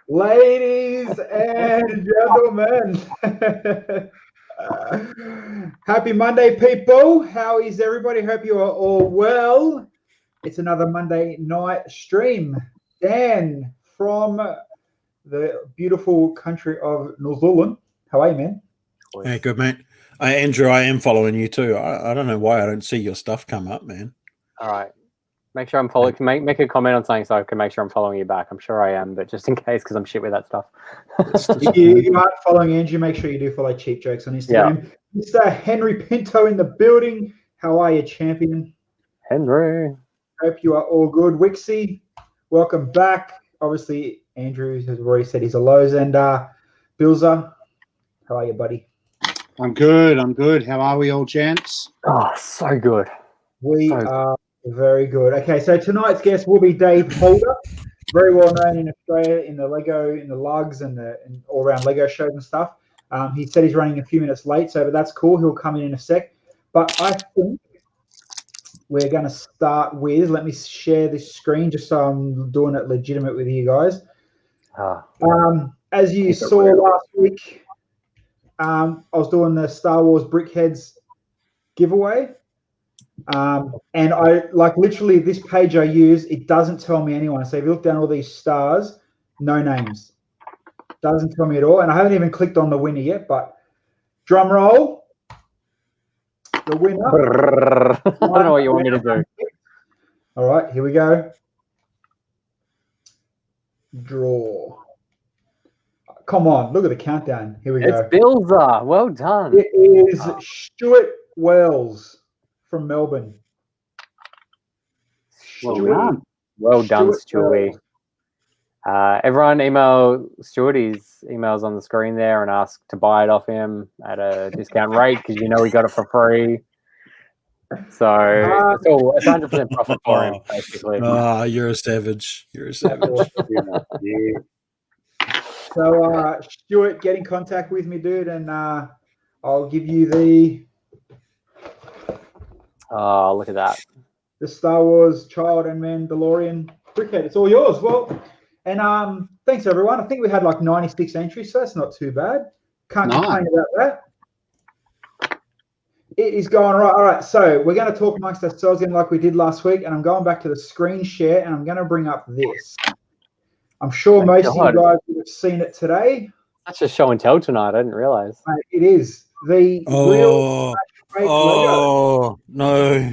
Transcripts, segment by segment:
Ladies and gentlemen, happy Monday, people. How is everybody? Hope you are all well. It's another Monday night stream. Dan from the beautiful country of New Zealand. How are you, man? Hey, good, mate. Andrew, I am following you too. I don't know why I don't see your stuff come up, man. All right. Make sure I'm following. Make a comment on something so I can make sure I'm following you back. I'm sure I am, but just in case, because I'm shit with that stuff. If you aren't following Andrew, make sure you do follow Cheap Jokes on Instagram. Yeah. Mr. Henry Pinto in the building. How are you, champion? Henry. Hope you are all good. Wixie, welcome back. Obviously, Andrew has already said his hellos. And Bilza, how are you, buddy? I'm good. How are we all, gents? Oh, so good. We are very good. Okay, so tonight's guest will be Dave Holder, very well known in Australia in the Lego, in the lugs and the all around Lego shows and stuff. He said he's running a few minutes late, so but that's cool. He'll come in a sec. But I think we're going to start with, let me share this screen just so I'm doing it legitimate with you guys. As you saw last week, I was doing the Star Wars Brickheads giveaway. And I like literally this page I use, it doesn't tell me anyone. So if you look down all these stars, no names. Doesn't tell me at all. And I haven't even clicked on the winner yet, but drum roll. The winner. I don't know what you want me to do. All right, here we go. Draw. Come on, look at the countdown. Here we go. It's Bilza. Well done. It is Stuart Wells from Melbourne. Well done, Stewie. Everyone email Stuart. His email's on the screen there and ask to buy it off him at a discount rate because you know we got it for free. So it's 100% profit for him, basically. Oh, you're a savage. You're a savage. Yeah. So, Stuart, get in contact with me, dude, and I'll give you the... Oh, look at that. The Star Wars Child and Mandalorian Brickhead. It's all yours. Well, and thanks, everyone. I think we had like 96 entries, so that's not too bad. Can't complain about that. It is going right. All right, so we're going to talk amongst ourselves again like we did last week, and I'm going back to the screen share, and I'm going to bring up this. I'm sure most of you guys would have seen it today. That's a show and tell tonight. I didn't realize. It is. The real Lego. No.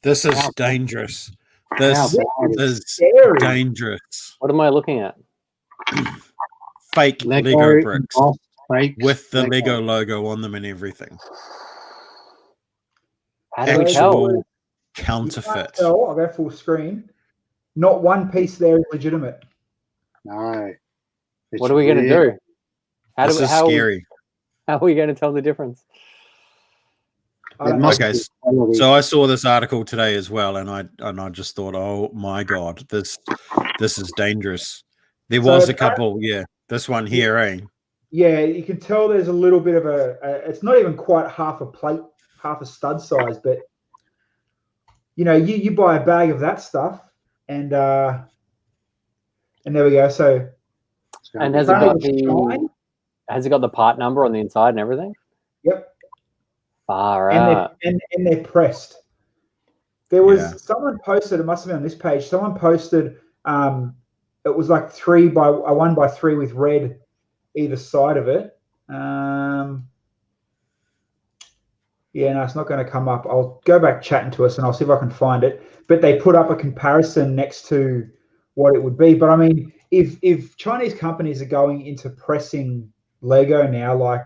This is dangerous. This is scary. Dangerous. What am I looking at? Fake Lego bricks with the Lego logo on them and everything. How do we tell? Counterfeit. I'll go full screen. Not one piece there is legitimate. No. What are we going to do? This is scary. How are we going to tell the difference? Okay, so I saw this article today as well, and I just thought, oh my god, this is dangerous. There was a couple, this one here, eh? Yeah, you can tell there's a little bit of it's not even quite half a plate, half a stud size, but you know, you buy a bag of that stuff, and there we go. So, and has it got the part number on the inside and everything? Yep. Far out. And they're pressed. There was someone posted, it must have been on this page, someone posted it was like 1 by 3 with red either side of it. No, it's not going to come up. I'll go back chatting to us and I'll see if I can find it. But they put up a comparison next to what it would be. But I mean, if Chinese companies are going into pressing Lego now, like,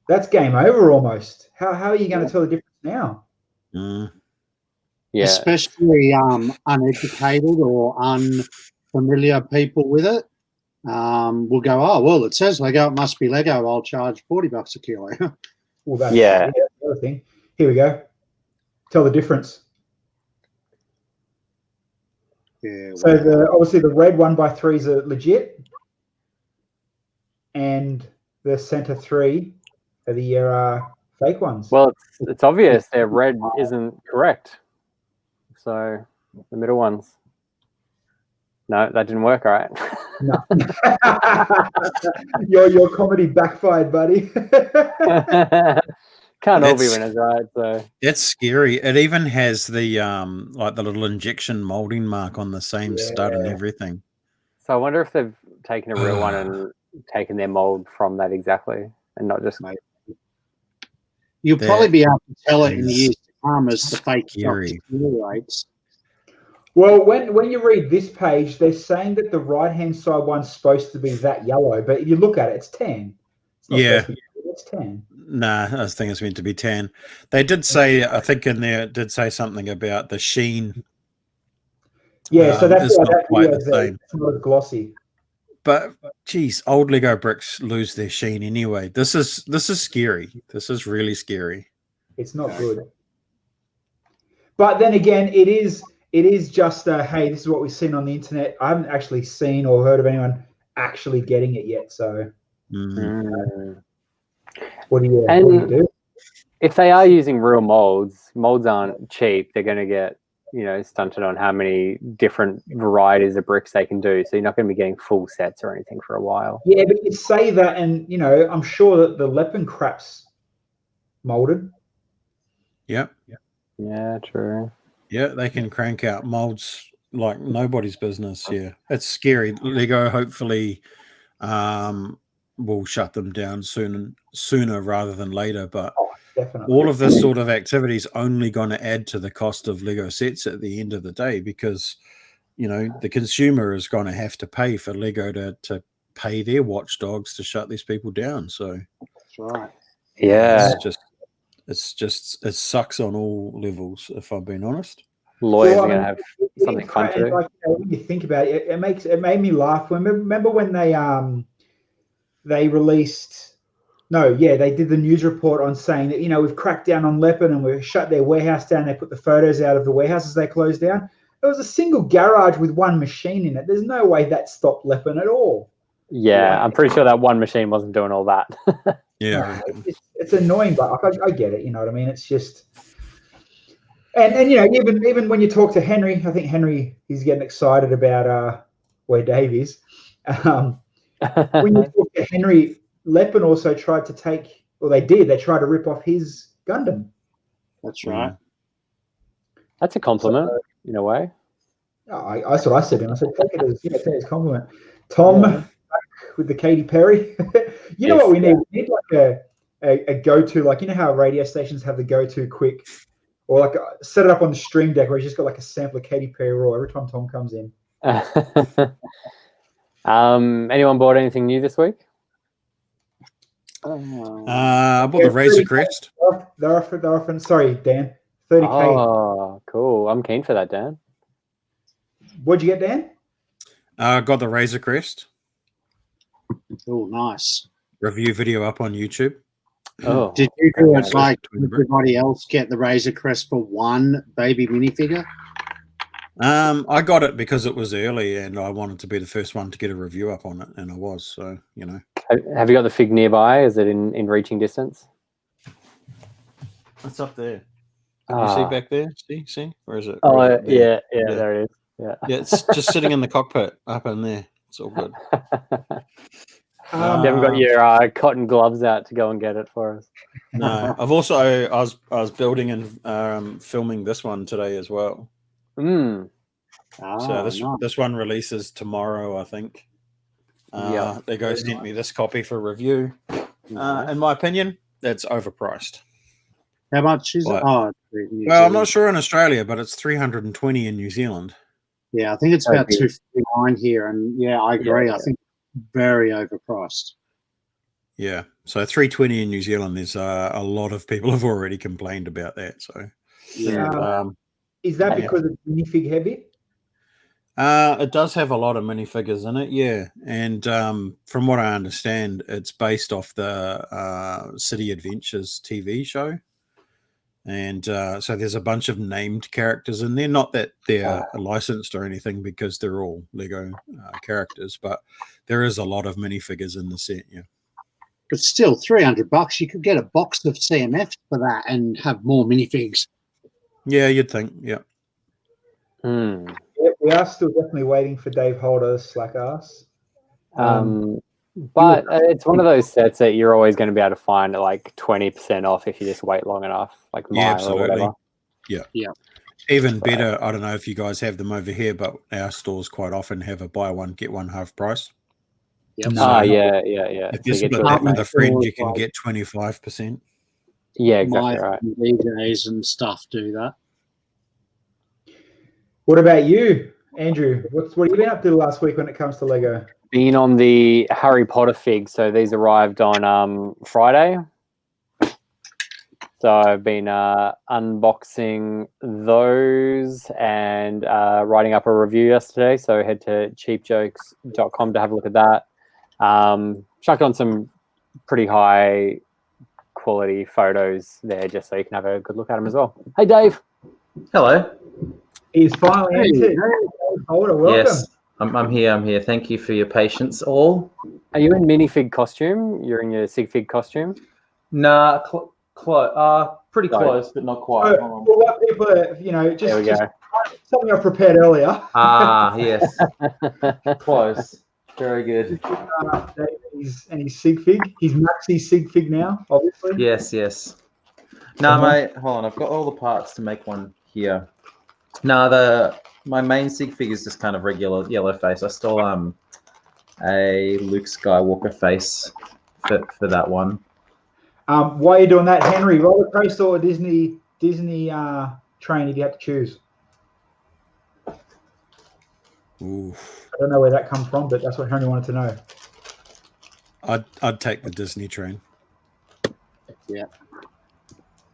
that's game over almost. How are you going to tell the difference now? Yeah, especially uneducated or unfamiliar people with it will go, oh well, it says Lego, it must be Lego. I'll charge $40 a kilo. Well, that's the other thing. Here we go. Tell the difference. Yeah. So obviously the red 1 by 3s are legit, and the center 3 are the fake ones. Well, it's obvious their red isn't correct. So the middle ones. No, that didn't work. All right. No. your comedy backfired, buddy. Can't all be winners, right? So it's scary. It even has the like the little injection molding mark on the same stud and everything. So I wonder if they've taken a real one and taken their mold from that exactly, and not just. You'll probably be able to tell it in the years to come as the fake stuff scary. deteriorates. Well, when you read this page, they're saying that the right-hand side one's supposed to be that yellow, but if you look at it, it's tan. It's not supposed to be yellow, it's tan. Nah, I think it's meant to be tan. They did say, I think in there, it did say something about the sheen. Yeah, so that's not quite the same. It's not glossy. But geez, old Lego bricks lose their sheen anyway. This is scary. This is really scary. It's not good. But then again, it is just hey, this is what we've seen on the internet. I haven't actually seen or heard of anyone actually getting it yet. So what do you do? If they are using real molds aren't cheap. They're going to get stunted on how many different varieties of bricks they can do. So you're not going to be getting full sets or anything for a while. Yeah, but you say that, and I'm sure that the Leppen crap's molded. Yep. Yeah, true. Yeah, they can crank out molds like nobody's business. Yeah, it's scary. Lego hopefully will shut them down sooner rather than later. But all of this sort of activity is only going to add to the cost of Lego sets at the end of the day, because the consumer is going to have to pay for Lego to pay their watchdogs to shut these people down. So that's right. Yeah, it sucks on all levels, if I'm being honest. Lawyers are going to have something fun to do. Like, when you think about it, it made me laugh. Remember when they released? No, yeah, they did the news report on saying that we've cracked down on Leppen and we've shut their warehouse down. They put the photos out of the warehouses they closed down. It was a single garage with one machine in it. There's no way that stopped Leppen at all. Yeah, I'm pretty sure that one machine wasn't doing all that. Yeah, it's annoying, but I get it. You know what I mean? It's just, and even when you talk to Henry, I think Henry he's getting excited about where Dave is. When you talk to Henry, Leppen also tried to they tried to rip off his Gundam. That's right. That's a compliment in a way. That's what I said to him. I said, take it as a compliment. Tom, with the Katy Perry. You know what we need? We need like a go-to, like how radio stations have the go-to quick, or like set it up on the stream deck where you just got like a sample of Katy Perry Raw every time Tom comes in. Anyone bought anything new this week? I bought the Razor Crest. They're offering. Sorry, Dan. 30K. Oh, cool. I'm keen for that, Dan. What'd you get, Dan? I got the Razor Crest. Oh, nice. Review video up on YouTube. Oh, did you do it like everybody else, get the Razor Crest for one baby minifigure? I got it because it was early and I wanted to be the first one to get a review up on it, and I was. So Have you got the fig nearby? Is it in reaching distance? It's up there. Can you see back there? See? Or is it? Oh, yeah, there it is. Yeah, it's just sitting in the cockpit up in there. It's all good. You haven't got your cotton gloves out to go and get it for us. No, I've also I was building and filming this one today as well. So this one releases tomorrow, I think. Lego sent me this copy for review. In my opinion, that's overpriced. How much is it? Oh, well, I'm not sure in Australia, but it's 320 in New Zealand. Yeah, I think it's about 249 here, and I agree. I think very overpriced. Yeah, so 320 in New Zealand. There's a lot of people have already complained about that. So is that because it's minifig heavy? It does have a lot of minifigures in it, yeah. And from what I understand, it's based off the City Adventures TV show. And so there's a bunch of named characters in there. Not that they're licensed or anything, because they're all Lego characters, but there is a lot of minifigures in the set, yeah. But still, $300, you could get a box of CMF for that and have more minifigs. Yeah, you'd think, yeah. Yeah, we are still definitely waiting for Dave Holder's slack ass. But it's one of those sets that you're always going to be able to find at like 20% off if you just wait long enough, like Maya or whatever. Yeah. Even better, I don't know if you guys have them over here, but our stores quite often have a buy one, get one half price. Yep. So yeah. If you split that with a friend, you can get 25%. Yeah, exactly right. DJs and stuff do that. What about you, Andrew? What have you been up to last week when it comes to Lego? Been on the Harry Potter figs, so these arrived on Friday. So I've been unboxing those and writing up a review yesterday. So head to cheapjokes.com to have a look at that. Chucked on some pretty high quality photos there just so you can have a good look at them as well. Hey, Dave. Hello. He's finally in. Dave Holder, welcome. Yes, I'm here. Thank you for your patience, all. Are you in minifig costume? You're in your sig fig costume? Nah, pretty close, but not quite. For what people are, just something I prepared earlier. Yes. Close. Very good. He's sig fig. He's maxi sig fig now, obviously. Yes. No, mate, hold on. I've got all the parts to make one here. No, my main sig fig is just kind of regular yellow face. I stole a Luke Skywalker face for that one. Why are you doing that, Henry? Roller coaster or Disney train if you have to choose? Oof. I don't know where that comes from, but that's what Henry wanted to know. I'd take the Disney train. Yeah,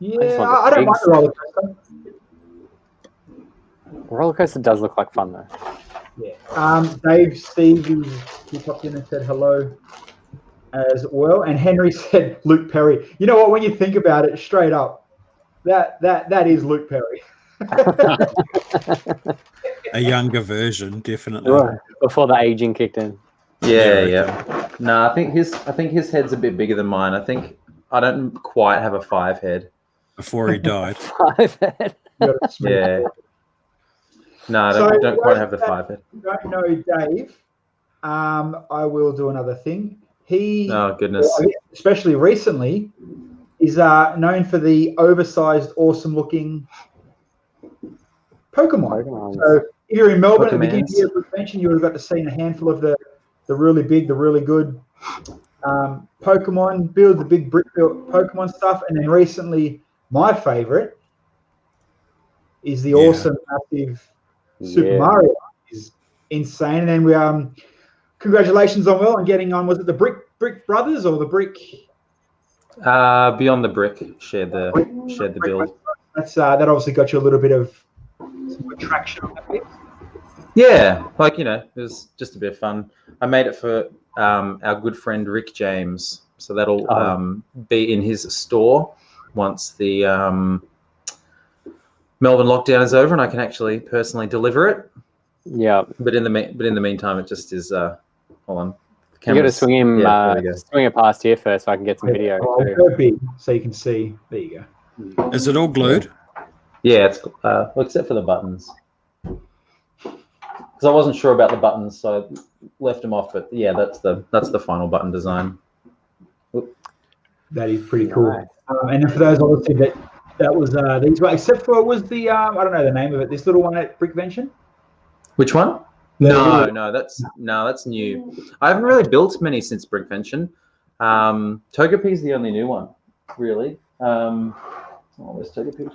I don't mind the roller coaster. Roller coaster does look like fun though. Yeah. Dave, Steve, he popped in and said hello as well, and Henry said Luke Perry. You know what? When you think about it, straight up, that is Luke Perry. A younger version, definitely. Before the aging kicked in. Yeah. No, I think his head's a bit bigger than mine. I think I don't quite have a 5 head. Before he died. 5 head. Yeah. No, I don't quite have the 5 head. You don't know Dave. I will do another thing. Oh goodness. Especially recently, is known for the oversized, awesome-looking Pokemon. So if you're in Melbourne at the beginning of the year of convention, you would have got to see a handful of the really big, the really good Pokemon, build the big brick built Pokemon stuff, and then recently, my favorite is the awesome, massive Super Mario. Is insane, and then we congratulations on getting on. Was it the Brick Brothers or the Brick? Beyond the Brick shared the build. That's that obviously got you a little bit of some attraction on that bit. Yeah, it was just a bit of fun. I made it for our good friend Rick James, so that'll be in his store once the Melbourne lockdown is over, and I can actually personally deliver it. Yeah. But in the meantime, it just is. Hold on. You got to swing him. Swing it past here first, so I can get some video. Go big, so you can see. There you go. Is it all glued? Yeah, it's except for the buttons. Because I wasn't sure about the buttons, so I left them off. But yeah, that's the final button design. That is pretty cool. Nice. And then for those obviously that was these were, except for it was the I don't know the name of it. This little one at Brickvention. Which one? No, that's new. I haven't really built many since Brickvention. Togepi is the only new one, really. There's Togepi.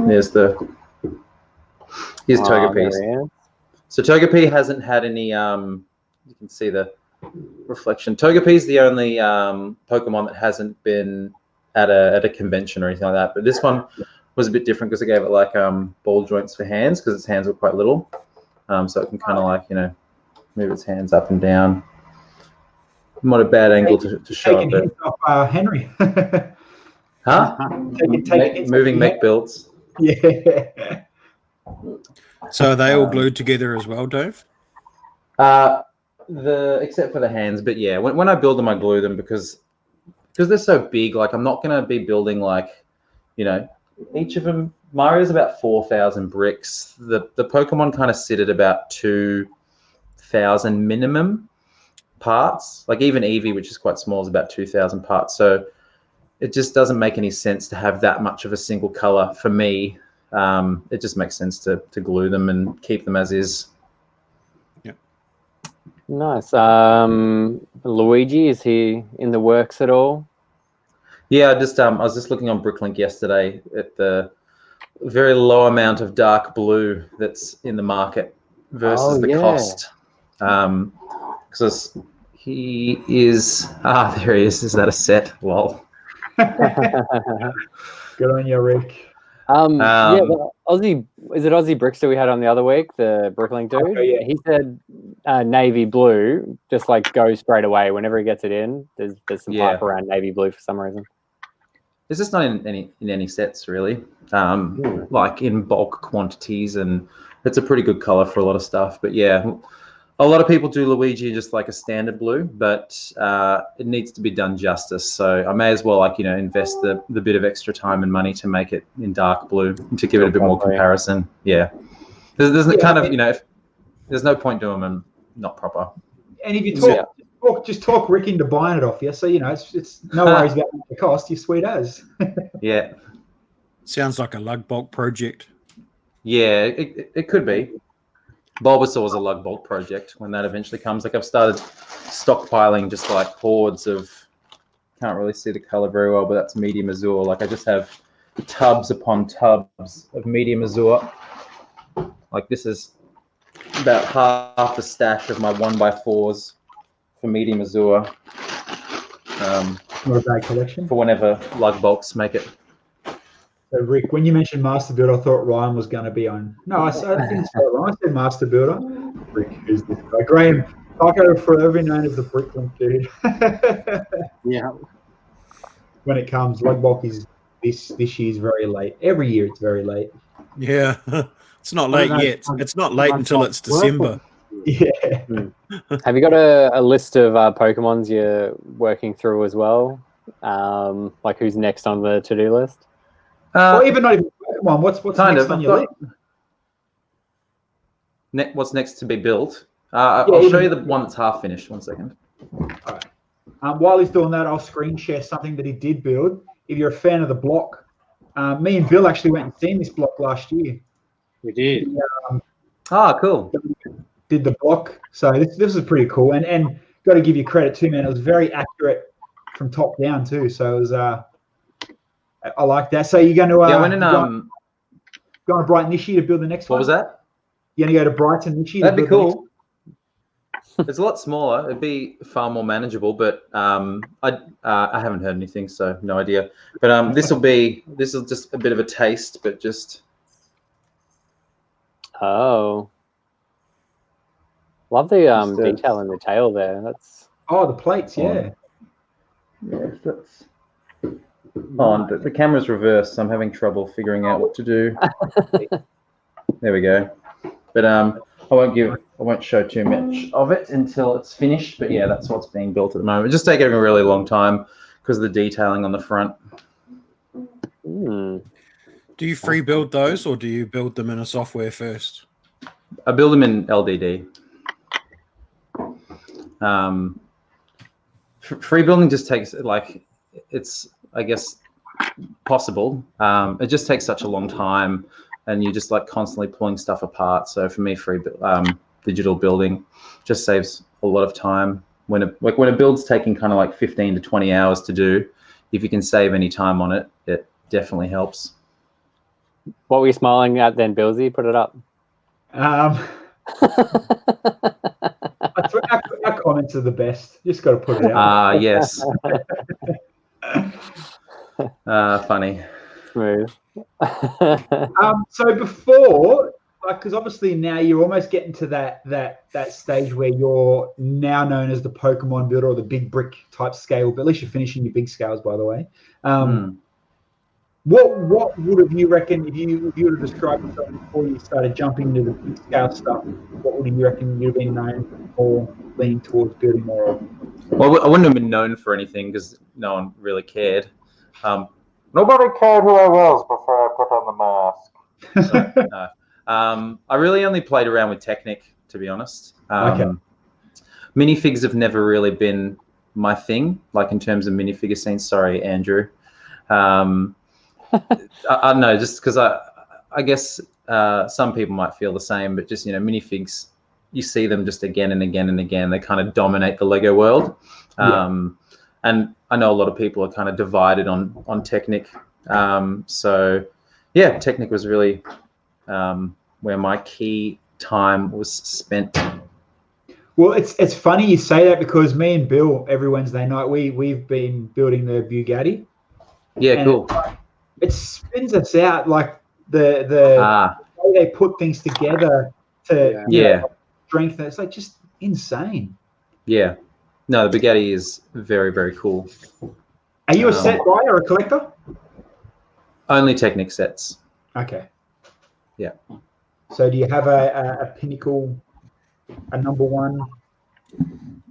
Here's Togepi. So Togepi hasn't had any. You can see the reflection. Togepi is the only Pokemon that hasn't been at a convention or anything like that. But this one was a bit different because I gave it like ball joints for hands because its hands were quite little, so it can kind of move its hands up and down. Not a bad angle to show it. Taking off Henry. Huh? Moving mech builds. Yeah. So are they all glued together as well, Dave? Except for the hands, but yeah, when I build them, I glue them because they're so big. Like I'm not gonna be building each of them Mario's about 4,000 bricks. The Pokemon kind of sit at about 2,000 minimum parts. Like even Eevee, which is quite small, is about 2,000 parts. So it just doesn't make any sense to have that much of a single color for me. It just makes sense to glue them and keep them as is. Yep. Nice. Luigi, is he in the works at all? Yeah, I was just looking on Bricklink yesterday at the very low amount of dark blue that's in the market versus the cost. Because he is there he is. Is that a set? Lol. Good on you, Rick. Yeah, the Aussie, is it Aussie Brickster we had on the other week, the Bricklink dude? Okay, yeah. He said navy blue just like goes straight away whenever he gets it in. There's some hype around navy blue for some reason. It's just not in any sets really, like in bulk quantities, and it's a pretty good color for a lot of stuff. But yeah, a lot of people do Luigi just like a standard blue, but it needs to be done justice. So I may as well invest the bit of extra time and money to make it in dark blue to give it a bit more comparison. Yeah, there's there's no point doing them not proper. And if you just talk Rick into buying it off you, so it's no worries about the cost. You're sweet as. Yeah, sounds like a lug bulk project. Yeah, it could be. Bulbasaur was a lug bulk project when that eventually comes. Like I've started stockpiling just like hordes of, can't really see the color very well, but that's medium azure. Like I just have tubs upon tubs of medium azure. Like this is about half a stash of my 1x4s for medium azure. Not a bad collection. For whenever lug bulks make it. So Rick, when you mentioned Master Builder, I thought Ryan was going to be on. No, I didn't say Ryan. I said Master Builder. Rick, who's this guy? Graham, Taco forever known as the Bricklink dude. Yeah. When it comes, lug bulk is this year's very late. Every year it's very late. Yeah, it's not late yet. It's not late until it's December. Yeah. Have you got a list of Pokemons you're working through as well? Like who's next on the to-do list? Or even not even Pokemon. What's kind next of on your list? What's next to be built? I'll show you the one that's half finished. 1 second. All right. While he's doing that, I'll screen share something that he did build. If you're a fan of the block, me and Bill actually went and seen this block last year. We did. Cool. Did the block. So this is pretty cool. And got to give you credit too, man. It was very accurate from top down too. So it was I like that. So you're going to I went in, going to Brighton this year to build the next one? What was that? You're going to go to Brighton this year? That'd be cool. It's a lot smaller. It'd be far more manageable, but I haven't heard anything, so no idea. But this will just a bit of a taste, but just. Oh. Love the detail in the tail there. That's. Oh, the plates, yeah. Yes, that's. Oh, the camera's reversed, so I'm having trouble figuring out what to do. There we go. But I won't show too much of it until it's finished. But yeah, that's what's being built at the moment. It's just taking a really long time because of the detailing on the front. Hmm. Do you free build those, or do you build them in a software first? I build them in LDD. Free building just takes it's, I guess, possible. It just takes such a long time, and you're just like constantly pulling stuff apart. So for me, digital building just saves a lot of time. When a build's taking kind of like 15 to 20 hours to do, if you can save any time on it, it definitely helps. What were you smiling at then, Billsy? Put it up. Our comments are the best. Just got to put it out. Yes. Funny. Smooth. So before, because obviously now you're almost getting to that stage where you're now known as the Pokemon builder or the big brick type scale, but at least you're finishing your big scales, by the way. What would have you reckon if you were to describe yourself before you started jumping into the big scale stuff? What would you reckon you'd have been known for, leaning towards building more of? Well, I wouldn't have been known for anything because no one really cared. Nobody cared who I was before I put on the mask. So, no. I really only played around with Technic, to be honest. Okay. Minifigs have never really been my thing, like in terms of minifigure scenes. Sorry, Andrew. I don't know, just because I guess some people might feel the same, but just, minifigs, you see them just again and again and again. They kind of dominate the Lego world. And I know a lot of people are kind of divided on Technic. So, yeah, Technic was really where my key time was spent. Well, it's funny you say that, because me and Bill every Wednesday night we've been building the Bugatti. Yeah, cool. It spins us out, like the way they put things together to strengthen. It's like just insane. Yeah. No, the Bugatti is very, very cool. Are you a set buyer or a collector? Only Technic sets. Okay. Yeah. So do you have a pinnacle, a number one?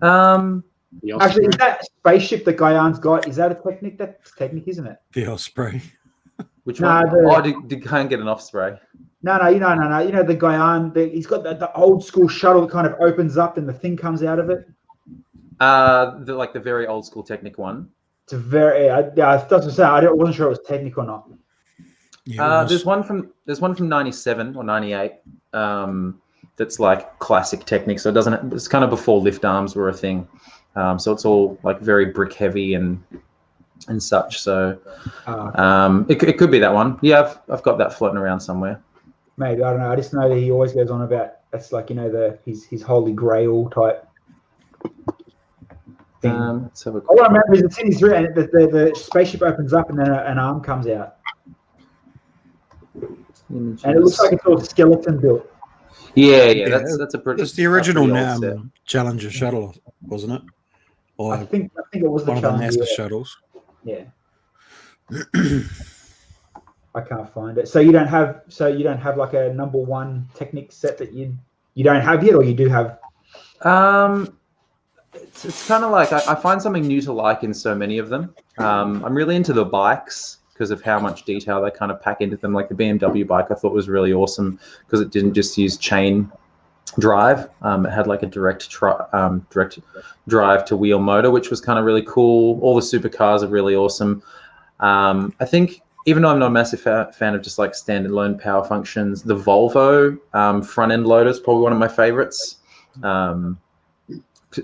Actually, is that spaceship that Guyan's got? Is that a Technic? That's Technic, isn't it? The Osprey. Which one? Did Guyan get an Osprey? No. You know the Guyan. He's got the old school shuttle that kind of opens up and the thing comes out of it. The very old school Technic one. It's a very. I wasn't sure it was Technic or not. Yeah, there's one from '97 or '98. That's like classic Technic. So it's kind of before lift arms were a thing. So it's all like very brick heavy and such. So it could be that one. Yeah, I've got that floating around somewhere. Maybe, I don't know. I just know that he always goes on about that's like his holy grail type thing. All I remember is it's in his room and the spaceship opens up and then an arm comes out. Images. And it looks like it's all skeleton built. Yeah. That's a pretty. It's the original Challenger shuttle, wasn't it? Or I think it was the one of the Challenger NASA shuttles. Yeah. I can't find it. So you don't have like a number one Technic set that you don't have yet, or you do have? It's kind of like I find something new to like in so many of them. I'm really into the bikes because of how much detail they kind of pack into them. Like the BMW bike, I thought was really awesome because it didn't just use chain drive. It had like a direct drive to wheel motor, which was kind of really cool. All the supercars are really awesome. I think even though I'm not a massive fan of just like standalone power functions, the Volvo front end loader is probably one of my favorites.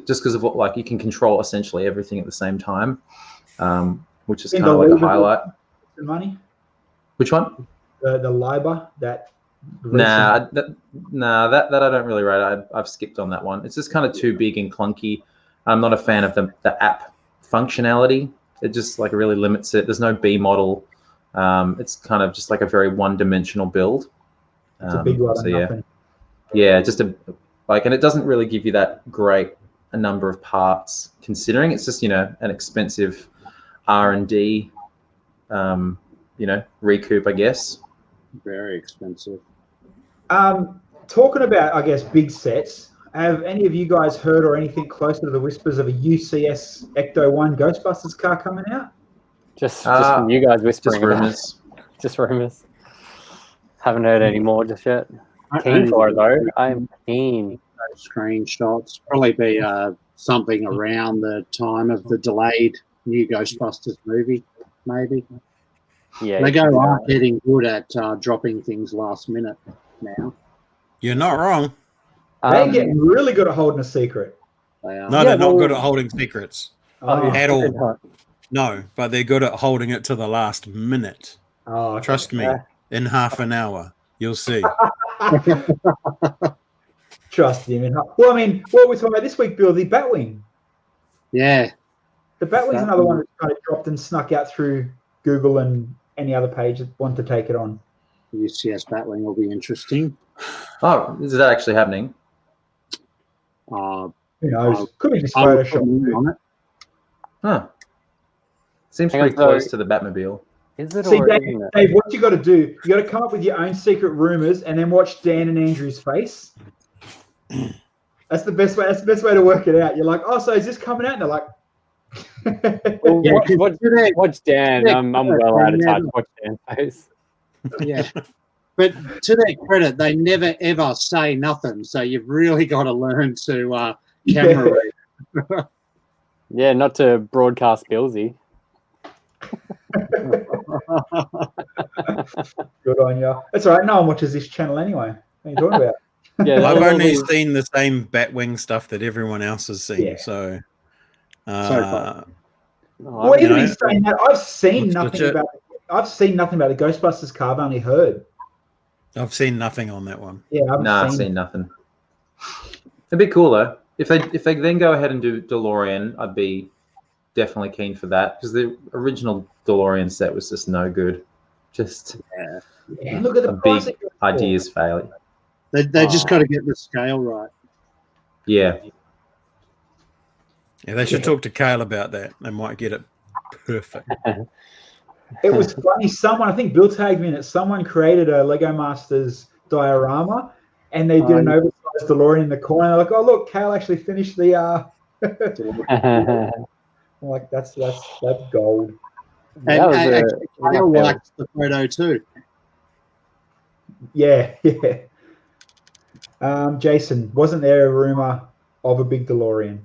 Just because of what, like, you can control essentially everything at the same time, which is kind of like a highlight. The money? Which one? The Liber, that. Nah, that I don't really rate. I've skipped on that one. It's just kind of too big and clunky. I'm not a fan of the app functionality. It just like really limits it. There's no B model. It's kind of just like a very one-dimensional build. It's a big lot of nothing. Yeah, just and it doesn't really give you that great a number of parts, considering it's just an expensive R&D, recoup, I guess. Very expensive. Talking about, I guess, big sets, have any of you guys heard or anything closer to the whispers of a UCS Ecto-1 Ghostbusters car coming out? Just from you guys whispering. Just rumors. Just rumors. Haven't heard any more just yet. Keen for it though. I'm keen. Screenshots probably be something around the time of the delayed new Ghostbusters movie, maybe. Yeah, Lego are getting good at dropping things last minute now. You're not wrong. They're getting really good at holding a secret. They are. No, they're not good at holding secrets at all. Not. No, but they're good at holding it to the last minute. Oh, okay. Trust me, in half an hour, you'll see. Trust him. Well, I mean, what we're talking about this week, Bill, the Batwing. Yeah. The Batwing's another one that's kind of dropped and snuck out through Google and any other page that want to take it on. The UCS Batwing will be interesting. Oh, is that actually happening? Who knows? Could be just Photoshop on it. Huh. Seems pretty close to the Batmobile. Is it? See, Dave, what you got to do, you got to come up with your own secret rumors and then watch Dan and Andrew's face. That's the best way. That's the best way to work it out. You're like, oh, so is this coming out? And they're like, well, watch Dan. I'm well out of touch. Watch Dan's face. Yeah. But to their credit, they never ever say nothing. So you've really got to learn to camera read. Yeah, not to broadcast Billsy. Good on you. That's all right. No one watches this channel anyway. What are you talking about? Yeah, I've only seen the same Batwing stuff that everyone else has seen. Yeah. So, far. Well, even in saying that, I've seen looks nothing legit. about. I've seen nothing about the Ghostbusters car. I've only heard. I've seen nothing on that one. Yeah, I've seen nothing. It'd be cool though. If they then go ahead and do DeLorean, I'd be definitely keen for that because the original DeLorean set was just no good. Just Yeah, look at the price big ideas failure. They just got to get the scale right. Yeah. Yeah, they should talk to Kale about that. They might get it perfect. It was funny. Someone, I think Bill tagged me in it. Someone created a Lego Masters diorama, and they did an oversized DeLorean in the corner. They're like, "Oh, look, Kale actually finished the." I'm like, that's gold. And actually, Kale liked the photo too. Yeah. Jason, wasn't there a rumor of a big DeLorean?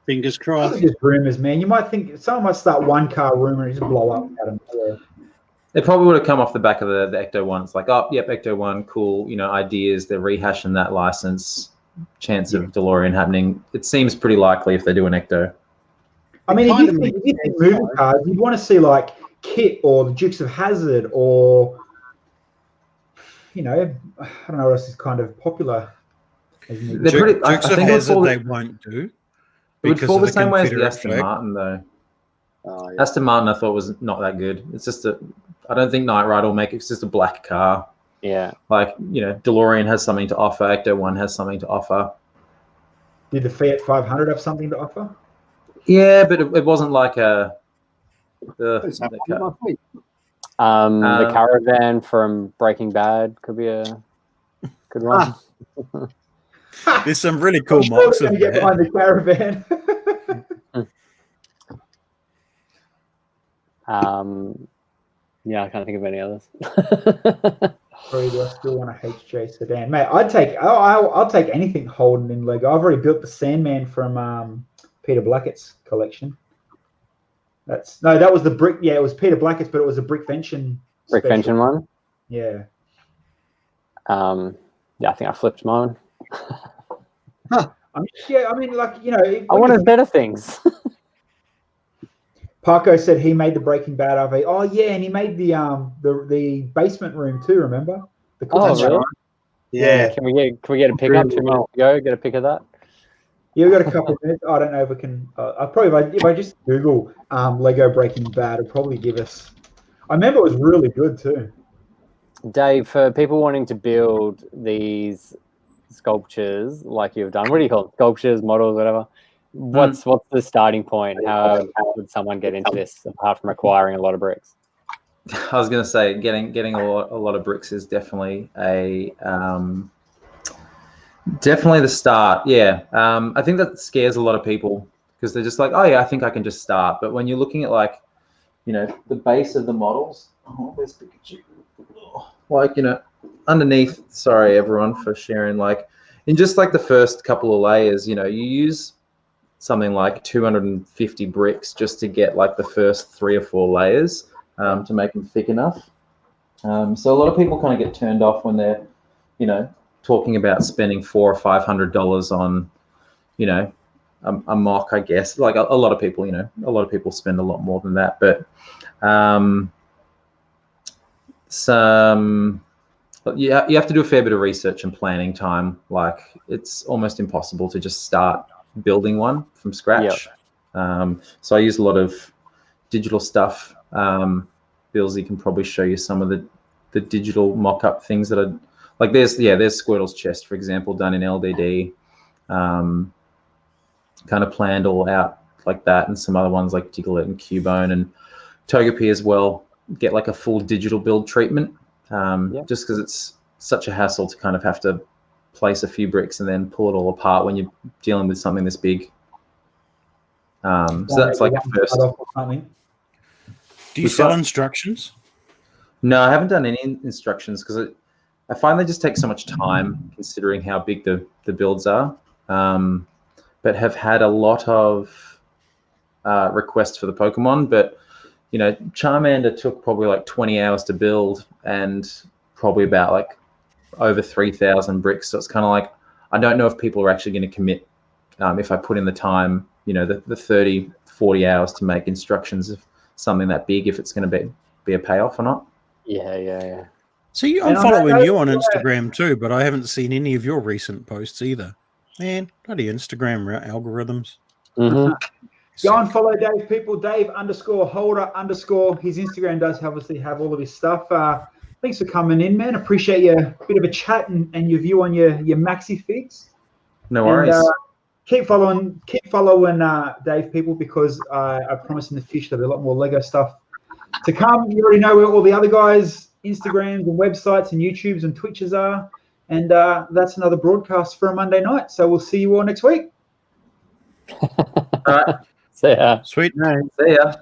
Fingers crossed. Just rumors, man. You might think someone might start one car rumor and just blow up out of nowhere. It probably would have come off the back of the Ecto one. It's like, oh, yep, Ecto one, cool. Ideas. They're rehashing that license. Chance of DeLorean happening. It seems pretty likely if they do an Ecto. I mean, if you think movie cars, you'd want to see like Kit or the Dukes of Hazzard or, I don't know what else is kind of popular. Dukes of Hazzard they won't do. It would fall the same way as the Aston Martin, though. Oh, yeah. Aston Martin, I thought, was not that good. It's just I don't think Knight Rider will make it. It's just a black car. Yeah. Like, DeLorean has something to offer. Ecto 1 has something to offer. Did the Fiat 500 have something to offer? Yeah, but it wasn't like the Caravan from Breaking Bad could be a good one. There's some really cool mocks of get behind the Caravan. Yeah, I can't think of any others. Sorry, do I still want a HJ sedan, mate? I'll take anything Holden in Lego. I've already built the Sandman from Peter Blackett's collection. That was the brick. Yeah, it was Peter Blackett's, but it was a Brickvention. Brickvention one. Yeah. Yeah, I think I flipped mine. I wanted better things. Parko said he made the Breaking Bad RV. Oh yeah, and he made the basement room too. Remember? Really? Yeah. Can we get a pickup 2 months ago? Get a pic of that. Yeah, we got a couple of minutes. I don't know if we can. If I just Google Lego Breaking Bad, it'll probably give us. I remember it was really good too. Dave, for people wanting to build these sculptures like you've done, what do you call them? Sculptures, models, whatever. What's the starting point? How would someone get into this apart from acquiring a lot of bricks? I was going to say getting a lot of bricks is definitely definitely the start. Yeah, I think that scares a lot of people because they're just like, oh yeah, I think I can just start. But when you're looking at the base of the models, where's Pikachu? Underneath. Sorry everyone for sharing. In just the first couple of layers, you use something like 250 bricks just to get the first 3 or 4 layers to make them thick enough. So a lot of people kind of get turned off when they're, talking about spending $400 or $500 on, a mock, I guess. A lot of people spend a lot more than that, but you have to do a fair bit of research and planning time. It's almost impossible to just start building one from scratch. Yep. So I use a lot of digital stuff. Billsy can probably show you some of the digital mock-up things that are there's Squirtle's chest, for example, done in LDD, kind of planned all out like that, and some other ones like Diglett and Cubone and Togepi as well get a full digital build treatment, just because it's such a hassle to kind of have to place a few bricks and then pull it all apart when you're dealing with something this big. So that's a first. Do you sell instructions? No, I haven't done any instructions because I find they just take so much time considering how big the builds are. But have had a lot of requests for the Pokemon. But, you know, Charmander took probably like 20 hours to build and probably about like over 3,000 bricks. So it's kind of like, I don't know if people are actually going to commit if I put in the time, you know, the 30, 40 hours to make instructions of something that big, if it's going to be a payoff or not. Yeah. See, I'm following you on Instagram too, but I haven't seen any of your recent posts either. Man, bloody Instagram algorithms. Mm-hmm. Go and follow Dave, people. Dave_Holder_. His Instagram does obviously have all of his stuff. Thanks for coming in, man. Appreciate your bit of a chat and your view on your Maxifigs. No worries. And, keep following Dave, people, because I promise in the future there'll be a lot more Lego stuff to come. You already know where all the other guys' Instagrams and websites and YouTubes and Twitches are. And that's another broadcast for a Monday night. So we'll see you all next week. All right. See ya. Sweet. See ya.